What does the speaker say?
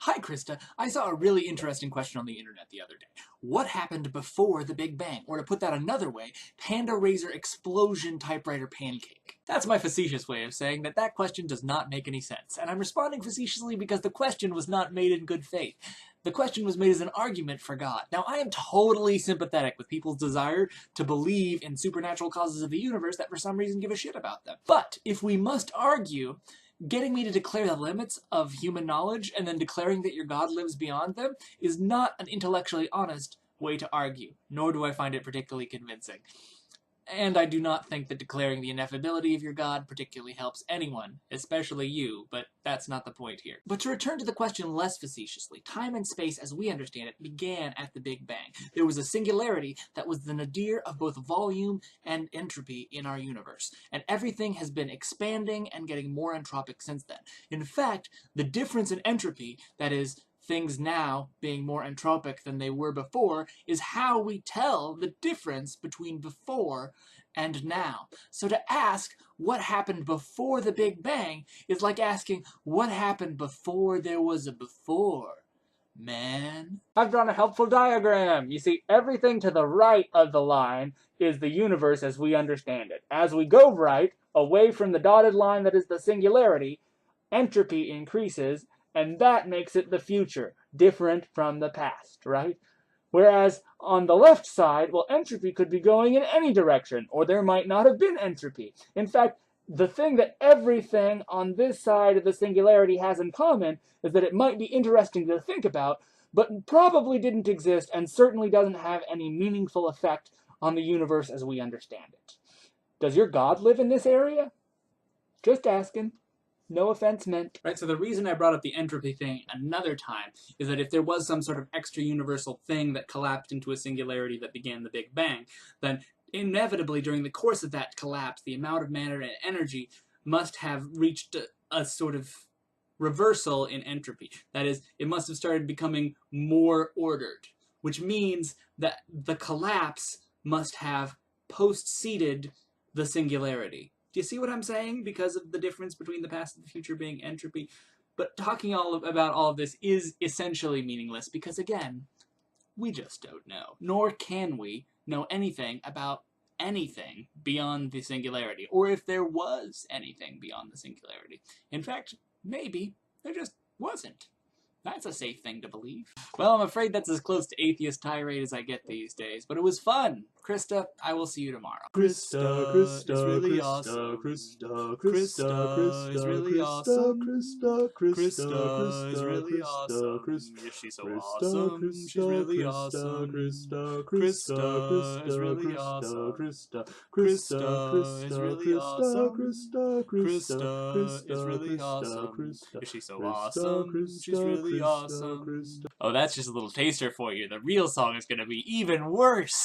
Hi, Krista. I saw a really interesting question on the internet the other day. What happened before the Big Bang? Or to put that another way, Panda Razor Explosion Typewriter Pancake. That's my facetious way of saying that that question does not make any sense. And I'm responding facetiously because the question was not made in good faith. The question was made as an argument for God. Now, I am totally sympathetic with people's desire to believe in supernatural causes of the universe that for some reason give a shit about them. But if we must argue, getting me to declare the limits of human knowledge and then declaring that your God lives beyond them is not an intellectually honest way to argue, nor do I find it particularly convincing. And I do not think that declaring the ineffability of your God particularly helps anyone, especially you, but that's not the point here. But to return to the question less facetiously, time and space as we understand it began at the Big Bang. There was a singularity that was the nadir of both volume and entropy in our universe, and everything has been expanding and getting more entropic since then. In fact, the difference in entropy, that is, things now being more entropic than they were before, is how we tell the difference between before and now. So to ask what happened before the Big Bang is like asking what happened before there was a before, man. I've drawn a helpful diagram. You see, everything to the right of the line is the universe as we understand it. As we go right, away from the dotted line that is the singularity, entropy increases, and that makes it the future, different from the past, right? Whereas on the left side, well, entropy could be going in any direction, or there might not have been entropy. In fact, the thing that everything on this side of the singularity has in common is that it might be interesting to think about, but probably didn't exist and certainly doesn't have any meaningful effect on the universe as we understand it. Does your God live in this area? Just asking. No offense meant. Right, so the reason I brought up the entropy thing another time is that if there was some sort of extra-universal thing that collapsed into a singularity that began the Big Bang, then inevitably during the course of that collapse, the amount of matter and energy must have reached a sort of reversal in entropy. That is, it must have started becoming more ordered, which means that the collapse must have post-seeded the singularity. Do you see what I'm saying? Because of the difference between the past and the future being entropy. But talking about all of this is essentially meaningless because, again, we just don't know. Nor can we know anything about anything beyond the singularity, or if there was anything beyond the singularity. In fact, maybe there just wasn't. That's a safe thing to believe. Well, I'm afraid that's as close to atheist tirade as I get these days, but it was fun. Krista, I will see you tomorrow. Krista is really awesome. Krista is really awesome. Krista is really awesome. Yeah, she's so awesome. She's really awesome. Krista is really awesome. Krista is really awesome. Krista is really awesome. Yeah, she's so awesome. She's really awesome. Oh, that's just a little taster for you. The real song is gonna be even worse.